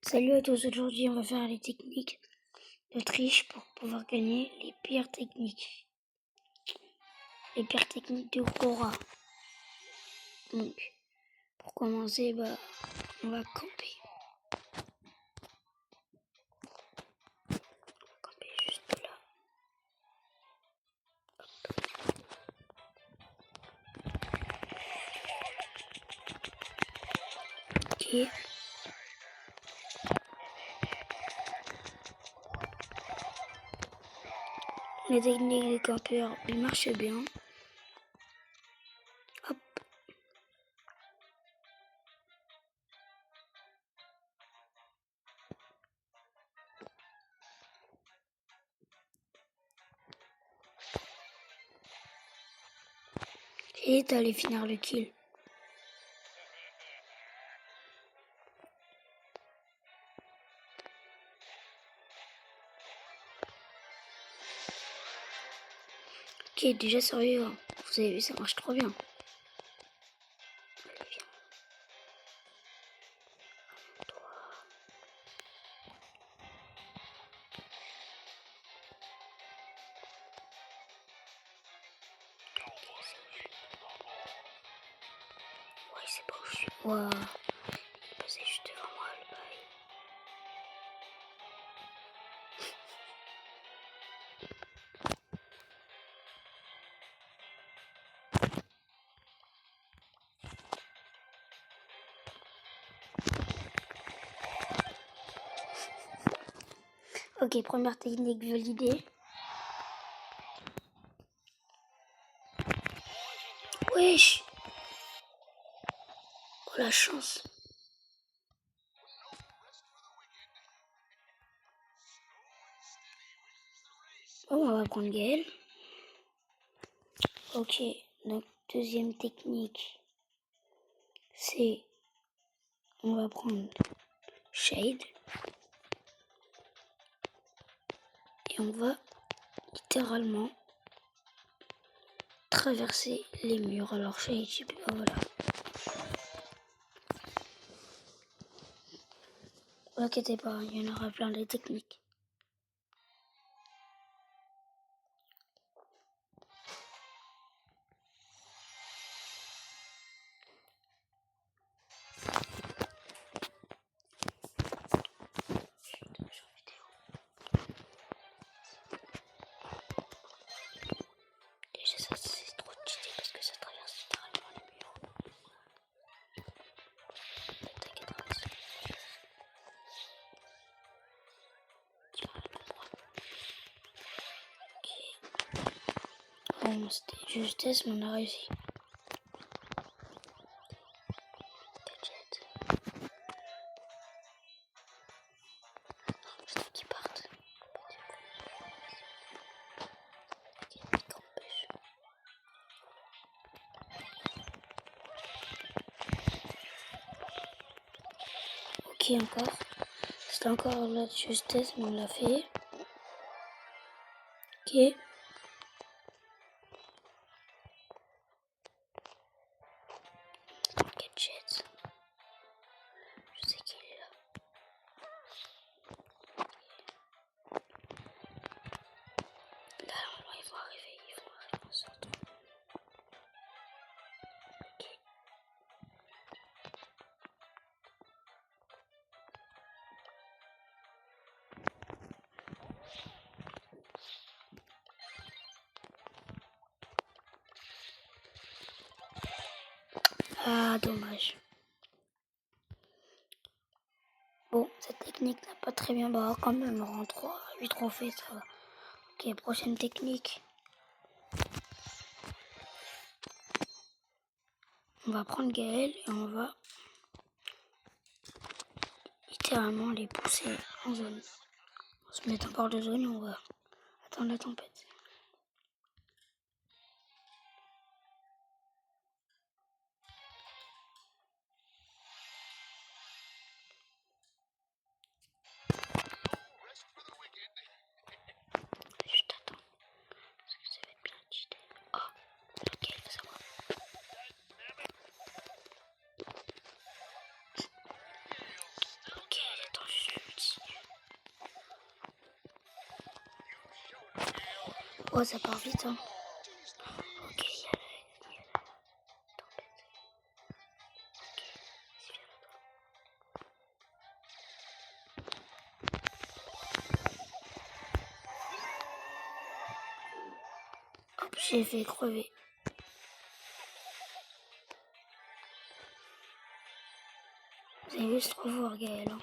Salut à tous, aujourd'hui on va faire les techniques de triche pour pouvoir gagner les pires techniques. Les pires techniques de Quora. Donc, pour commencer, on va camper. On va camper juste là. Ok. Les techniques des campeurs, elles marchent bien. Hop. Et t'allais finir le kill. Ok, déjà survivant. Vous avez vu, ça marche trop bien. Allez, viens. Toi. Ouais, c'est pas où je suis. Waouh. Il est passé juste devant moi, le bail. Ok, première technique validée. Wesh! Oh la chance! Bon, on va prendre Gaël. Ok, donc deuxième technique, c'est on va prendre Shade et on va littéralement traverser les murs. Alors Shade, je sais plus, voilà. Ne vous inquiétez pas, il y en aura plein de techniques. Déjà ça c'est trop cheaté parce que ça traverse littéralement les murs. T'inquiète pas. Tu vas à l'endroit. Ok. Bon, c'était justesse, mais on a réussi. Gadget. Non, juste qu'ils partent. Ok, encore. C'était encore la justesse, mais on l'a fait. Ok. Gadget. Je sais qu'il est là. Là, ils vont arriver en sortant. Ok. Ah, dommage. Bon, cette technique n'a pas très bien. Bah, quand même, on rend 8 trophées, ça va. Ok, prochaine technique. On va prendre Gaël et on va littéralement les pousser en zone. On se met en bord de zone et on va attendre la tempête. Juste attends. Parce que ça va être bien cheaté. Oh, ok, ça va. Ok, attends Oh, ça part vite, hein. Ok, il y a la tempête. Ok, c'est bien là. Hop, j'ai fait crever. Vous avez vu, c'est trop fort, Gaël. Hein.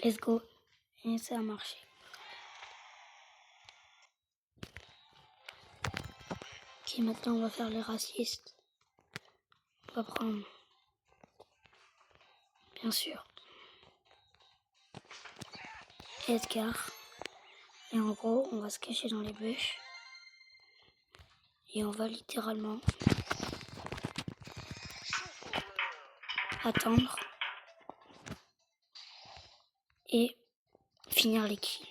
Let's go. Et ça a marché. Ok, maintenant on va faire les racistes. On va prendre, bien sûr, Edgar. Et en gros, on va se cacher dans les bûches. Et on va littéralement attendre et finir les kills.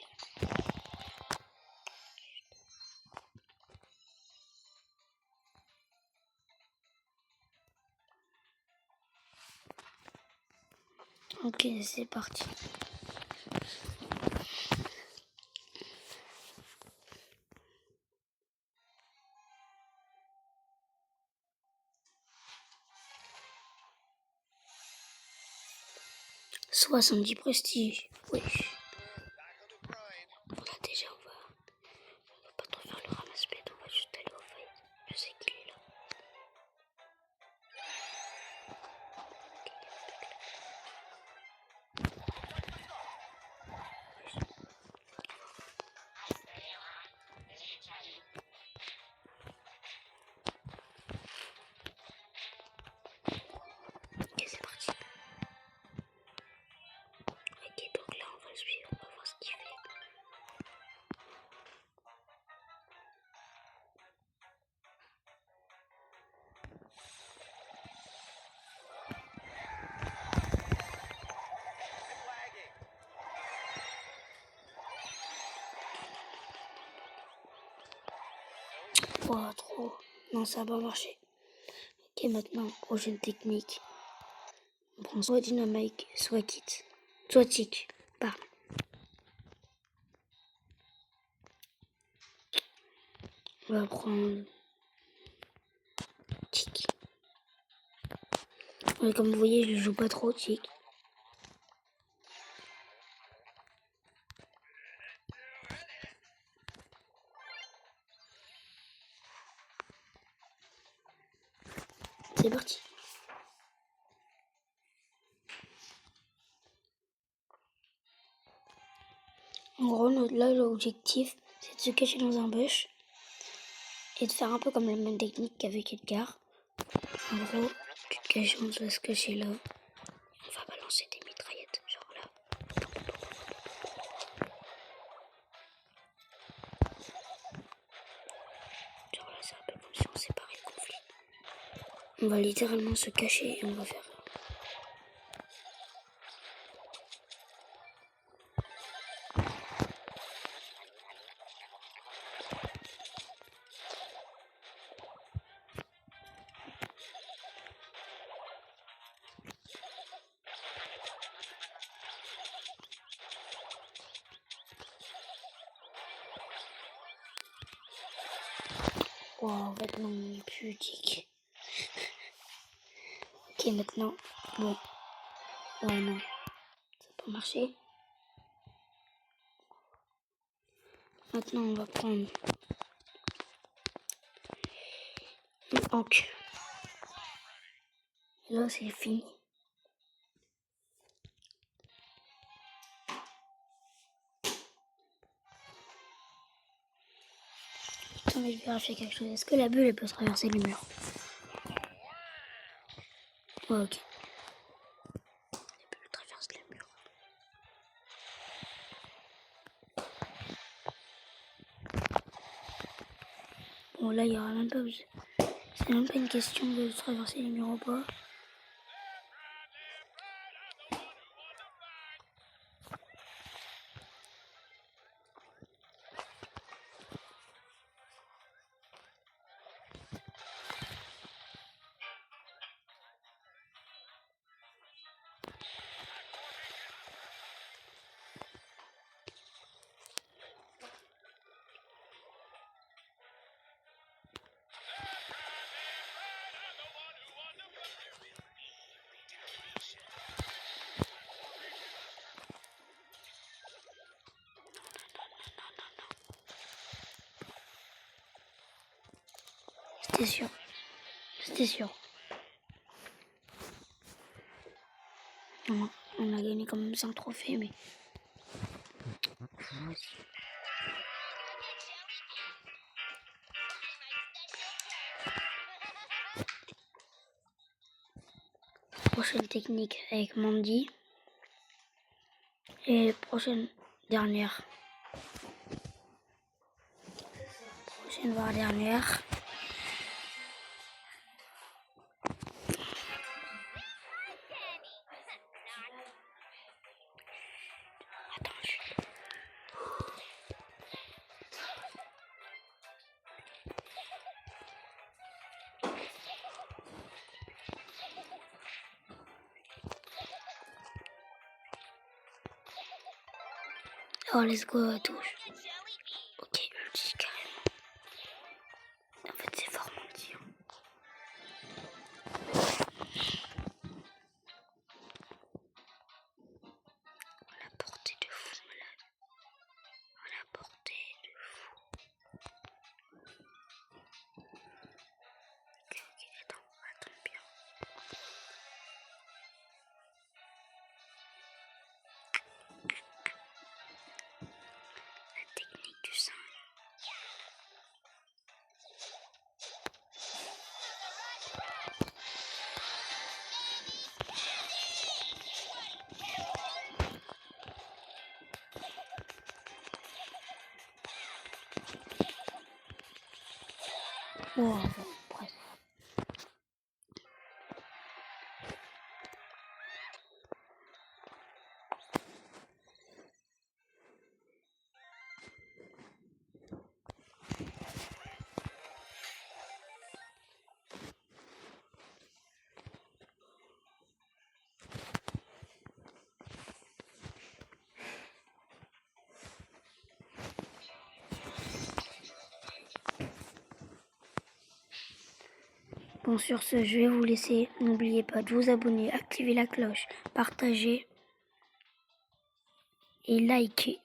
Ok, c'est parti. « 70 prestige. Wesh. Là déjà on va pas trop faire le ramasse-bête, on va juste aller au fight. Je sais qu'il est là. Ok, c'est parti. Ok, donc là on va le suivre, on va voir ce qu'il fait. Oh, trop. Non, ça va pas marcher. Ok, maintenant, prochaine technique. On prend soit Dynamite, soit Kit. Soit Tick. Pardon. On va prendre Tick. Ouais, comme vous voyez, je joue pas trop Tick. C'est parti. En gros, là, l'objectif, c'est de se cacher dans un bush et de faire un peu comme la même technique qu'avec Edgar. En gros, tu te caches, on va se cacher là. On va balancer des mitraillettes, genre là. Genre là, c'est un peu comme si on séparait le conflit. On va littéralement se cacher et on va faire... Wow, en fait, non, il est plus tic. Ok, maintenant, bon. Ouais, non, ça peut marcher. Maintenant, on va prendre une hanque. Là, c'est fini. Attends, mais je vais vérifier quelque chose. Est-ce que la bulle, elle peut traverser les murs? Ouais, ok. Je traverse les murs. Bon, là, il n'y aura même pas besoin. C'est même pas une question de traverser les murs ou pas. C'était sûr. C'était sûr. On a gagné quand même 5 trophées, mais... Prochaine technique avec Mandy. Et prochaine dernière. Prochaine voire dernière. Oh, let's go à touche. Ok, ulti carrément. En fait, c'est fort Mandy. On a porté de fou, malade. On a porté de fou. Ok, attends bien. La technique du singe. Oh, presque. Bon, sur ce, je vais vous laisser. N'oubliez pas de vous abonner, activer la cloche, partager et liker.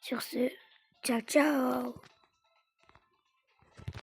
Sur ce, ciao ciao!